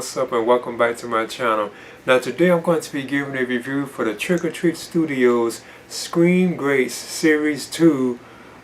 what's up and welcome back to my channel. Now today I'm going to be giving a review for the Trick or Treat Studios Scream Greats Series 2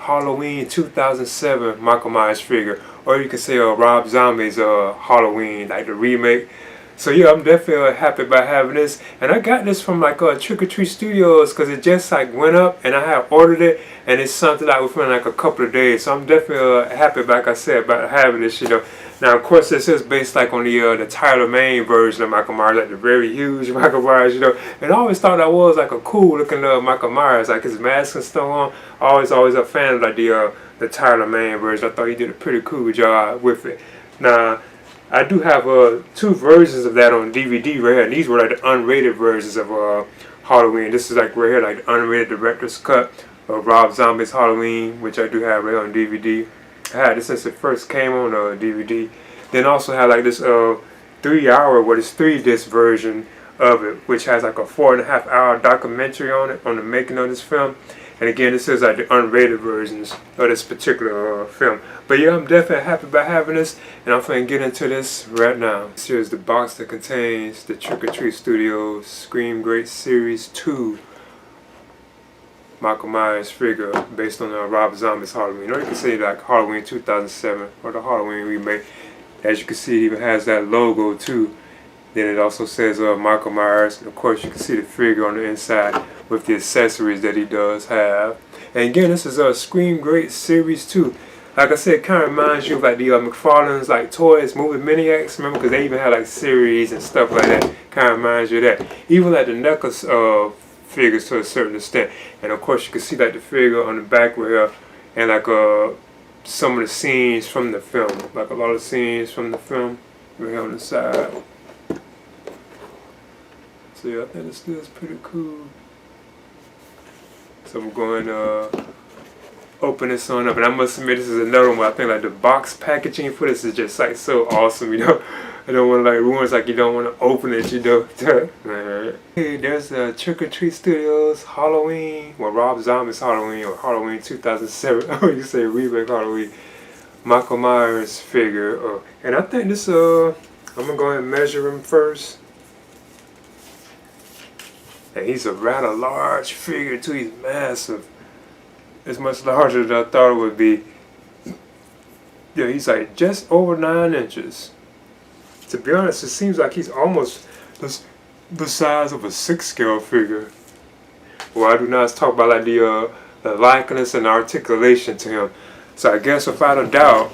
Halloween 2007 Michael Myers figure, or you can say Rob Zombie's Halloween, like the remake. So yeah, I'm definitely happy about having this, and I got this from like Trick or Treat Studios because it just like went up, and I had ordered it, and it's something like within like a couple of days. So I'm definitely happy, like I said, about having this. Now of course this is based like on the Tyler Mane version of Michael Myers, like the very huge Michael Myers. And I always thought that was like a cool looking Michael Myers, like his mask and stuff on. Always a fan of like the Tyler Mane version. I thought he did a pretty cool job with it. Now I do have two versions of that on DVD right here, and these were like the unrated versions of Halloween. This is like right here, like the unrated director's cut of Rob Zombie's Halloween, which I do have right on DVD. I had this since it first came on DVD. Then also have like this 3-hour, what is 3-disc version of it, which has like a 4.5-hour documentary on it, on the making of this film. And again, this is like the unrated versions of this particular film. But yeah, I'm definitely happy about having this, and I'm going to get into this right now. This here is the box that contains the Trick or Treat Studios Scream Greats Series 2 Michael Myers figure based on Rob Zombie's Halloween. Or you can say like Halloween 2007 or the Halloween remake. As you can see, it even has that logo too. Then it also says Michael Myers. And of course, you can see the figure on the inside with the accessories that he does have. And again, this is a Scream Greats Series 2. Like I said, it kind of reminds you of like the McFarlane's like toys, movie Maniacs. Remember, because they even had like series and stuff like that. Kind of reminds you of that. Even like the Knuckles figures to a certain extent. And of course, you can see like the figure on the back right here, and like some of the scenes from the film, like a lot of scenes from the film right here on the side. So yeah, I think this is pretty cool. So I'm going to open this one up, and I must admit this is another one where I think like the box packaging for this is just like so awesome. I don't want to like ruin it, like you don't want to open it, Hey, there's the Trick or Treat Studios Halloween, well, Rob Zombie's Halloween, or Halloween 2007. Oh, you say remake Halloween Michael Myers figure. And I think this I'm gonna go ahead and measure him first. And he's a rather large figure too. He's massive. It's much larger than I thought it would be. Yeah, he's like just over 9 inches. To be honest, it seems like he's almost the size of a 6-scale figure. Well, I do not talk about like the likeness and articulation to him. So I guess without a doubt,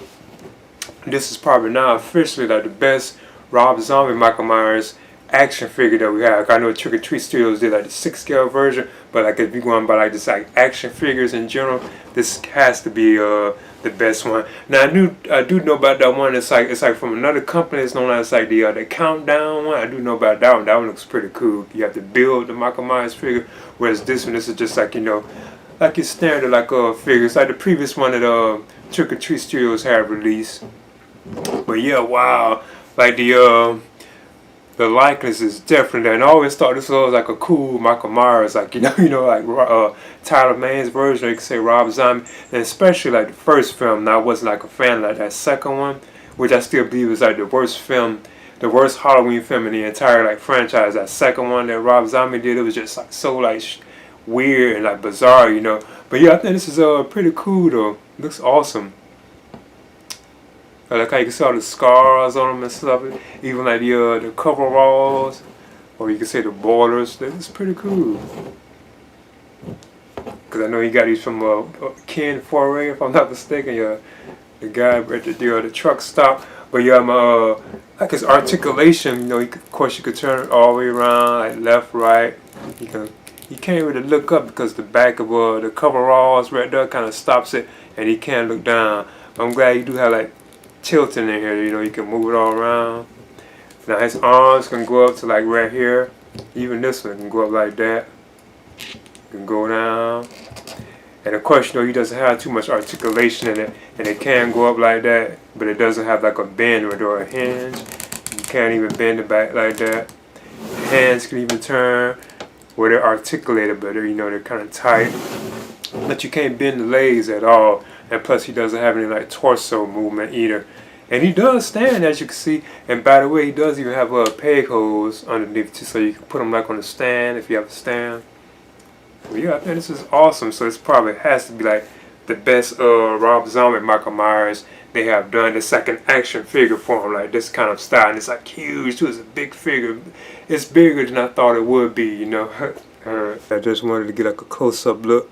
this is probably now officially like the best Rob Zombie Michael Myers action figure that we have. I know Trick or Treat Studios did like the 6-scale version, but like if you're going by like just like action figures in general, this has to be the best one. Now I do know about that one. It's like from another company. It's known as like the Countdown one. I do know about that one. That one looks pretty cool. You have to build the Michael Myers figure, whereas this is just like like your standard like figure. It's like the previous one that Trick or Treat Studios had released. But yeah, wow, like the likeness is different, and I always thought this was like a cool Michael Myers, like like Tyler Mane's version, or you could say Rob Zombie, and especially like the first film. Now I wasn't like a fan of like that second one, which I still believe is like the worst Halloween film in the entire like franchise. That second one that Rob Zombie did, it was just like so like weird and like bizarre, But yeah, I think this is pretty cool though. It looks awesome. I like how you can see all the scars on them and stuff. Even like the coveralls, or you can say the borders. It's pretty cool. Cause I know he got these from Ken Foray, if I'm not mistaken. The guy at the truck stop. But yeah, like his articulation. Of course you could turn it all the way around, like left, right. You can't really look up because the back of the coveralls right there kind of stops it, and he can't look down. But I'm glad you do have like tilting in here, you can move it all around. Now his arms can go up to like right here. Even this one can go up like that. Can go down. And of course, he doesn't have too much articulation in it, and it can go up like that, but it doesn't have like a bend or a hinge. You can't even bend it back like that. The hands can even turn where they're articulated, but they're kind of tight. But you can't bend the legs at all. And plus he doesn't have any like torso movement either. And he does stand, as you can see. And by the way, he does even have peg holes underneath too, so you can put them like on a stand if you have a stand. But yeah, I think this is awesome. So it's probably has to be like the best Rob Zombie Michael Myers they have done. The second action figure form, like this kind of style, and it's like huge too. It's a big figure. It's bigger than I thought it would be, you know. I just wanted to get like a close-up look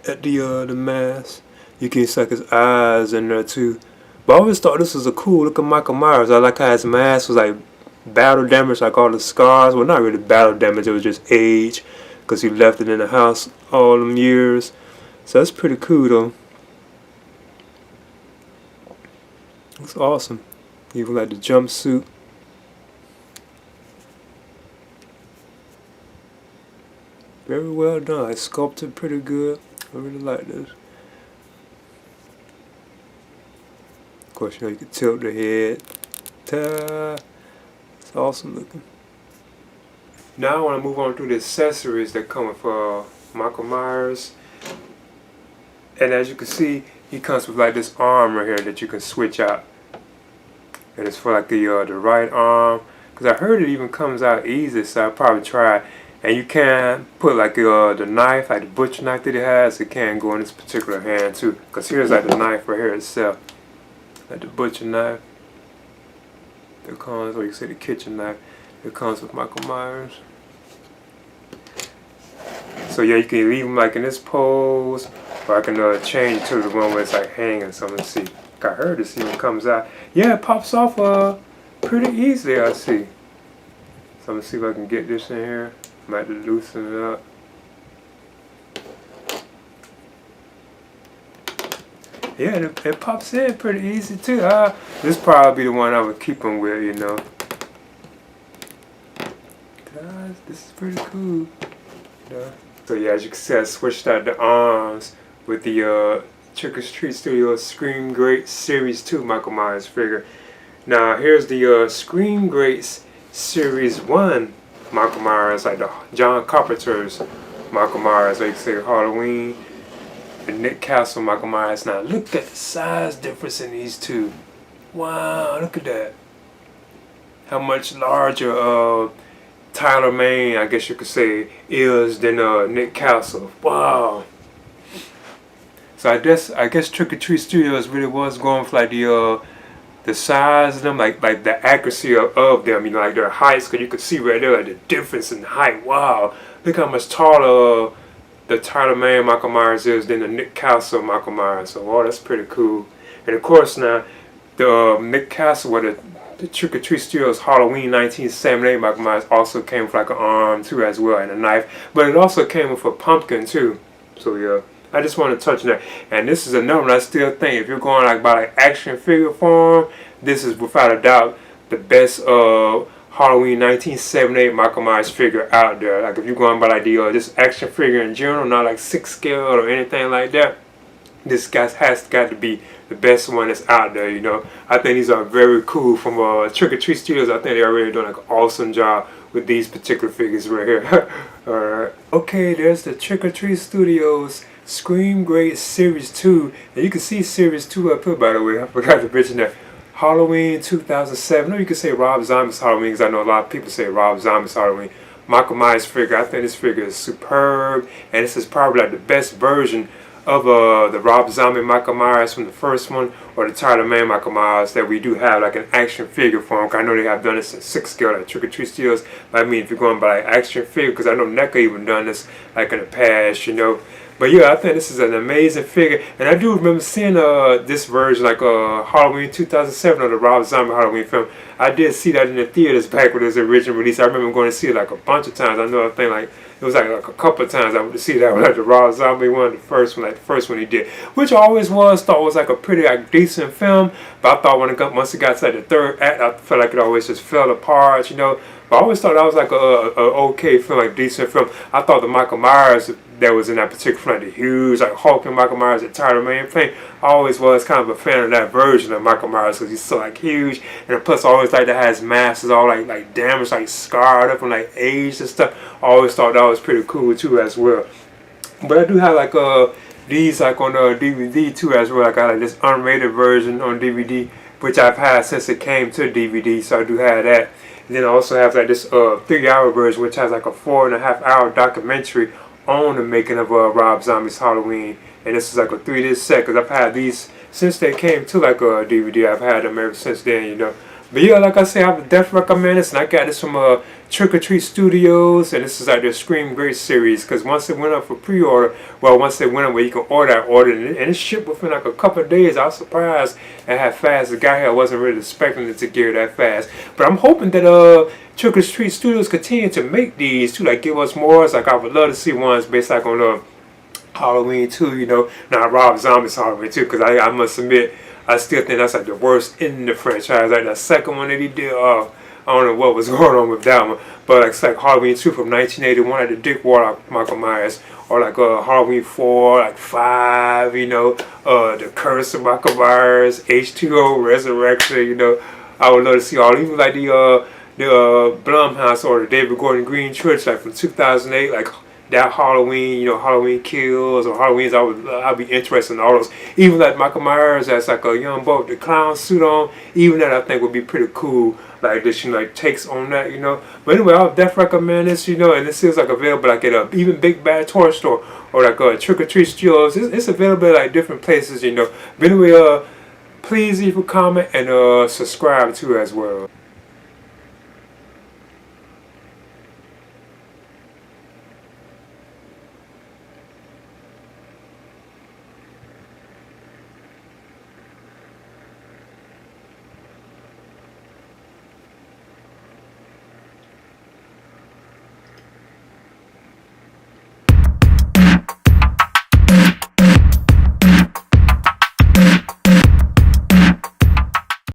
at the mask. You can see like his eyes in there too. But I always thought this was a cool look at Michael Myers. I like how his mask was like battle damage, like all the scars. Well, not really battle damage. It was just age, because he left it in the house all them years. So that's pretty cool though. It's awesome. Even like the jumpsuit. Very well done. It's sculpted pretty good. I really like this. Of course, you know, you can tilt the head. Ta! It's awesome looking. Now I want to move on to the accessories that come with Michael Myers. And as you can see, he comes with like this arm right here that you can switch out. And it's for like the right arm. Because I heard it even comes out easy, so I'll probably try it. And you can put like the knife, like the butcher knife that he has, it can go in this particular hand too. Because here's like the knife right here itself. Like the butcher knife. That comes, or you say the kitchen knife. It comes with Michael Myers. So yeah, you can leave them like in this pose, or I can change it to the one where it's like hanging. So let's see. I heard this even comes out. Yeah, it pops off pretty easily, I see. So I'm gonna see if I can get this in here. Might loosen it up. Yeah, it pops in pretty easy too. This probably be the one I would keep them with, you know. Guys, this is pretty cool. Yeah. So yeah, as you can see, I switched out the arms with the Trick or Treat Studios Scream Great Series 2 Michael Myers figure. Now here's the Scream Greats Series 1 Michael Myers, like the John Carpenter's Michael Myers, like you say Halloween, and Nick Castle Michael Myers. Now look at the size difference in these two. Wow, look at that. How much larger Tyler Mane, I guess you could say, is than Nick Castle. Wow. So I guess Trick or Treat Studios really was going for like the size of them, like the accuracy of them, you know, like their heights, because you could see right there like the difference in height. Wow, look how much taller the Tyler Mane Michael Myers is than the Nick Castle Michael Myers. So wow, that's pretty cool. And of course now the Nick Castle with the Trick or Treat Studios Halloween 1978 Michael Myers also came with like an arm too as well, and a knife, but it also came with a pumpkin too. So yeah, I just want to touch on that. And this is another one I still think, if you're going like by like action figure form, this is without a doubt the best Halloween 1978 Michael Myers figure out there. Like if you're going by like the just action figure in general, not like 6 scale or anything like that, this guy has got to be the best one that's out there, you know. I think these are very cool from Trick or Treat Studios. I think they're really doing like an awesome job with these particular figures right here. Alright. Okay, there's the Trick or Treat Studios Scream Great Series 2. And you can see Series 2 up here, by the way. I forgot to mention that. Halloween 2007. Or you can say Rob Zombie's Halloween, because I know a lot of people say Rob Zombie's Halloween. Michael Myers figure. I think this figure is superb. And this is probably like the best version of the Rob Zombie Michael Myers from the first one, or the Tyler Mane Michael Myers that we do have like an action figure form. I know they have done this in 6 scale like Trick or Treat Studios, but I mean if you're going by like action figure, because I know NECA even done this like in the past, you know. But yeah, I think this is an amazing figure, and I do remember seeing this version like Halloween 2007 of the Rob Zombie Halloween film. I did see that in the theaters back when it was original release. I remember going to see it like a bunch of times. I know I think like it was like a couple of times I went to see that one, like the Rob Zombie one, the first one, like the first one he did, which I always thought was like a pretty like decent film. But I thought once it got to like the third act, I felt like it always just fell apart, you know. But I always thought that was like a okay film, like decent film. I thought the Michael Myers that was in that particular film, like the huge, like Hulk and Michael Myers that Tyler Mane playing, I always was kind of a fan of that version of Michael Myers because he's so like huge, and plus I always like that has masks all like damaged, like scarred up and like aged and stuff. I always thought that was pretty cool too as well. But I do have like these like on DVD too as well. I got like this unrated version on DVD. which I've had since it came to DVD, so I do have that. And then I also have like this 3-hour version, which has like a 4.5-hour documentary on the making of Rob Zombie's Halloween. And this is like a 3-disc set, because I've had these since they came to like a DVD. I've had them ever since then, you know. But yeah, like I say, I would definitely recommend this. And I got this from Trick or Treat Studios, and this is like their Scream Great series. Because once it went up for pre-order, well, once it went up where you can order, I ordered it, and it shipped within like a couple of days. I was surprised at how fast it got here. I wasn't really expecting it to get that fast. But I'm hoping that Trick or Treat Studios continue to make these to like give us more. It's like I would love to see ones based like on Halloween 2, you know. Now Rob Zombie's Halloween 2, because I must admit, I still think that's like the worst in the franchise. Like the second one that he did, I don't know what was going on with that one. But like, it's like Halloween 2 from 1981, like the Dick Warlock Michael Myers. Or like Halloween 4, like 5, you know. The Curse of Michael Myers, H2O, Resurrection, you know. I would love to see all, even like the Blumhouse or the David Gordon Green Trilogy, like from 2008, like that Halloween, you know, Halloween Kills or Halloween's. I'd be interested in all those. Even like Michael Myers as like a young boy with the clown suit on. Even that I think would be pretty cool. Like this, you know, like takes on that, you know. But anyway, I'll definitely recommend this, you know. And this is like available like at even Big Bad Toy Store or like Trick or Treat Studios. It's available at like different places, you know. But anyway, please leave a comment and subscribe too as well.